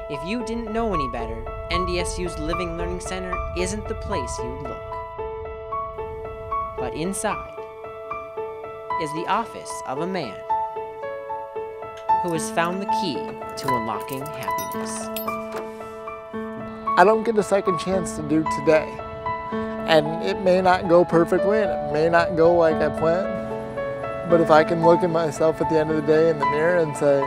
If you didn't know any better, NDSU's Living Learning Center isn't the place you'd look. But inside is the office of a man who has found the key to unlocking happiness. I don't get a second chance to do today. And it may not go perfectly and it may not go like I planned. But if I can look at myself at the end of the day in the mirror and say,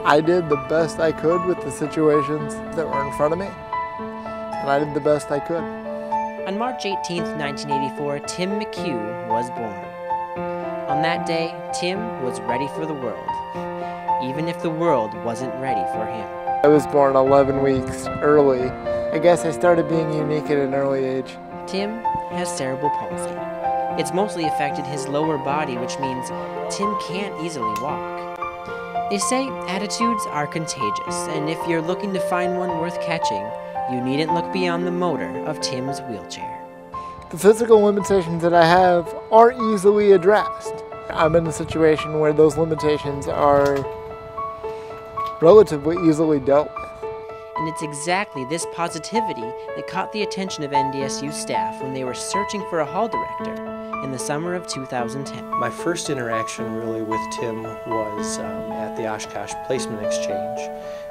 I did the best I could with the situations that were in front of me, and I did the best I could. On March 18th, 1984, Tim McCue was born. On that day, Tim was ready for the world, even if the world wasn't ready for him. I was born 11 weeks early. I guess I started being unique at an early age. Tim has cerebral palsy. It's mostly affected his lower body, which means Tim can't easily walk. They say attitudes are contagious, and if you're looking to find one worth catching, you needn't look beyond the motor of Tim's wheelchair. The physical limitations that I have are easily addressed. I'm in a situation where those limitations are relatively easily dealt with. And it's exactly this positivity that caught the attention of NDSU staff when they were searching for a hall director in the summer of 2010. My first interaction really with Tim was at the Oshkosh Placement Exchange,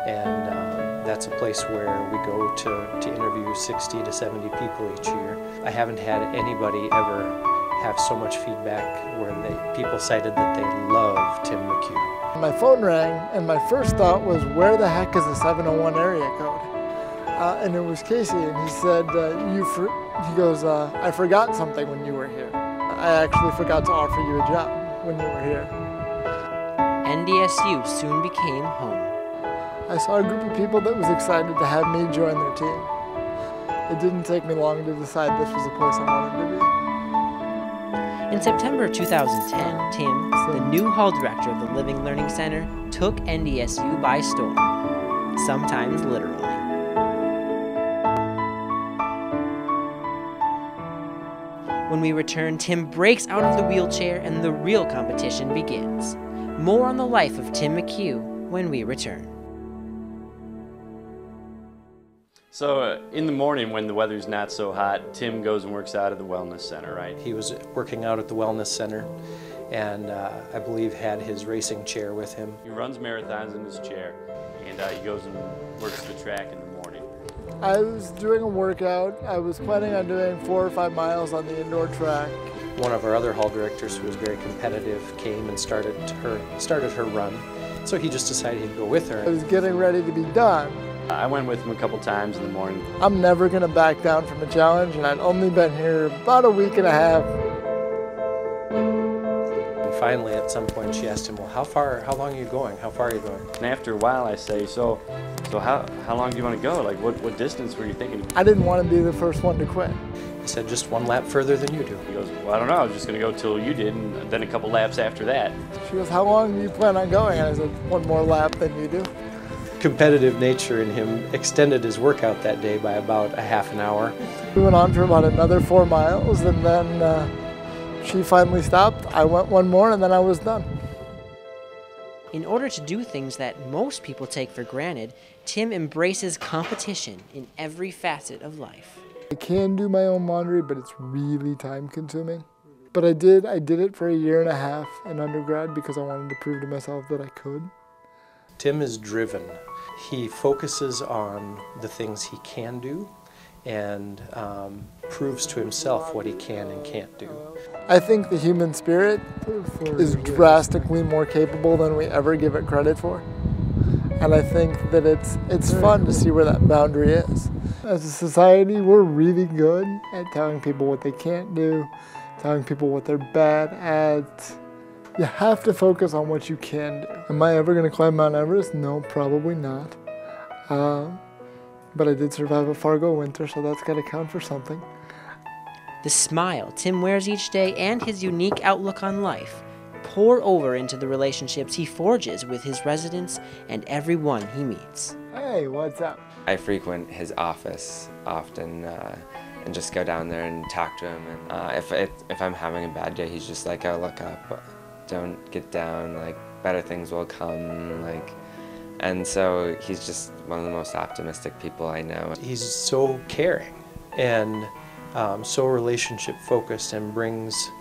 and that's a place where we go to interview 60 to 70 people each year. I haven't had anybody ever have so much feedback where people cited that they love Tim McCue. My phone rang, and my first thought was, where the heck is the 701 area code? And it was Casey, and he said, he goes, I forgot something when you were here. I actually forgot to offer you a job when you were here. NDSU soon became home. I saw a group of people that was excited to have me join their team. It didn't take me long to decide this was the place I wanted to be. In September 2010, Tim, the new hall director of the Living Learning Center, took NDSU by storm, sometimes literally. When we return, Tim breaks out of the wheelchair and the real competition begins. More on the life of Tim McCue when we return. So in the morning when the weather's not so hot, Tim goes and works out at the wellness center, right? He was working out at the wellness center and I believe had his racing chair with him. He runs marathons in his chair and he goes and works the track in the morning. I was doing a workout. I was planning on doing 4 or 5 miles on the indoor track. One of our other hall directors who was very competitive came and started her run. So he just decided he'd go with her. I was getting ready to be done. I went with him a couple times in the morning. I'm never going to back down from a challenge, and I'd only been here about a week and a half. And finally, at some point, she asked him, well, how long are you going? How far are you going? And after a while, I say, so how long do you want to go? Like, what distance were you thinking? I didn't want to be the first one to quit. He said, just 1 lap further than you do. He goes, well, I don't know, I was just going to go till you did, and then a couple laps after that. She goes, how long do you plan on going? And I said, 1 more lap than you do. Competitive nature in him extended his workout that day by about a half an hour. We went on for about another 4 miles, and then she finally stopped. I went 1 more, and then I was done. In order to do things that most people take for granted, Tim embraces competition in every facet of life. I can do my own laundry, but it's really time-consuming. But I did it for 1.5 years in undergrad because I wanted to prove to myself that I could. Tim is driven. He focuses on the things he can do and proves to himself what he can and can't do. I think the human spirit is drastically more capable than we ever give it credit for. And I think that it's fun to see where that boundary is. As a society, we're really good at telling people what they can't do, telling people what they're bad at. You have to focus on what you can do. Am I ever going to climb Mount Everest? No, probably not. But I did survive a Fargo winter, so that's got to count for something. The smile Tim wears each day and his unique outlook on life pour over into the relationships he forges with his residents and everyone he meets. Hey, what's up? I frequent his office often and just go down there and talk to him. And if I'm having a bad day, he's just like, oh, look up, don't get down, like better things will come, like And so he's just one of the most optimistic people I know. He's so caring and so relationship focused, and brings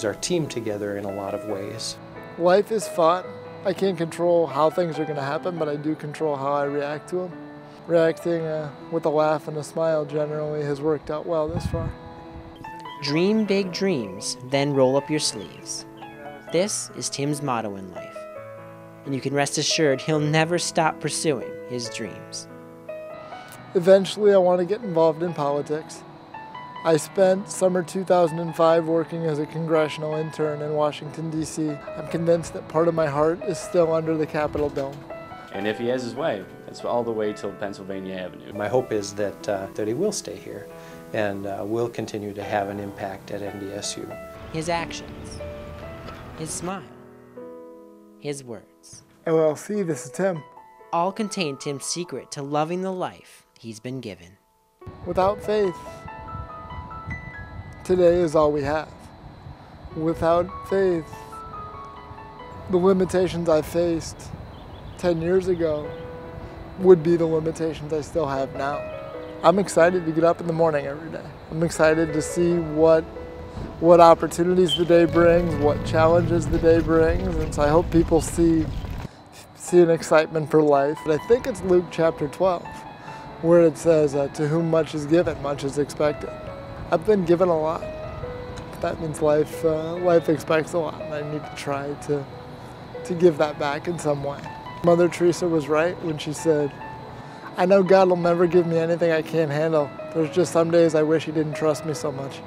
our team together in a lot of ways. Life is fun. I can't control how things are going to happen, but I do control how I react to them. Reacting with a laugh and a smile generally has worked out well this far. Dream big dreams, then roll up your sleeves. This is Tim's motto in life, and you can rest assured he'll never stop pursuing his dreams. Eventually, I want to get involved in politics. I spent summer 2005 working as a congressional intern in Washington, D.C. I'm convinced that part of my heart is still under the Capitol dome. And if he has his way, that's all the way till Pennsylvania Avenue. My hope is that he will stay here and will continue to have an impact at NDSU. His actions, his smile, his words. LLC, this is Tim. All contain Tim's secret to loving the life he's been given. Without faith, today is all we have. Without faith, the limitations I faced 10 years ago would be the limitations I still have now. I'm excited to get up in the morning every day. I'm excited to see what opportunities the day brings, what challenges the day brings, and so I hope people see an excitement for life. But I think it's Luke chapter 12, where it says, to whom much is given, much is expected. I've been given a lot. That means life expects a lot, and I need to try to give that back in some way. Mother Teresa was right when she said, I know God will never give me anything I can't handle. There's just some days I wish he didn't trust me so much.